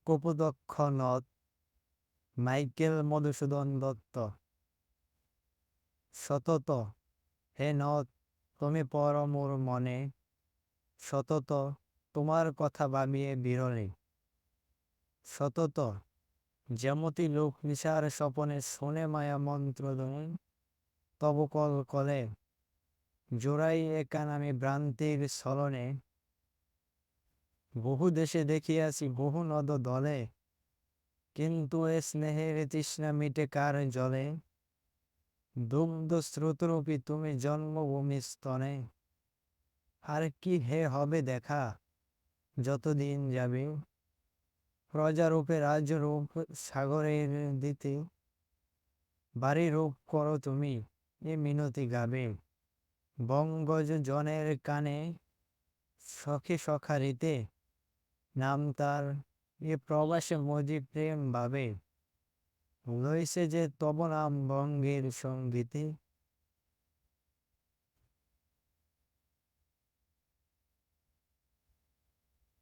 কপোদক্ষ নদ। মাইকেল মধুসূদন দত্ত। সতত হে নদ, তুমি পর মোর মনে, সতত তোমার কথা ভাবিয়ে বিরলে। সতত যেমতি লোক নিশার স্বপনে শোনে মায়া মন্ত্রধ্বনি, তব কল কলে জোড়াই একান আমি ভ্রান্তির ছলনে। বহু দেশে দেখিয়াছি বহু নদ দলে, কিন্তু এ স্নেহের তৃষ্ণা মিটে কার জলে। দুগ্ধ স্রোতরূপী তুমি জন্মভূমি স্তনে, আর কি হে হবে দেখা যতদিন যাবে। প্রজারূপে রাজরূপ সাগরের দিতে, বাড়ি রূপ করো তুমি এ মিনতি গাবে। বঙ্গজ জনের কানে সখী সখারিতে, নাম তার এ প্রবাসে মজি প্রেম ভাবে। লইছে যে তব নাম বঙ্গের সঙ্গীতে।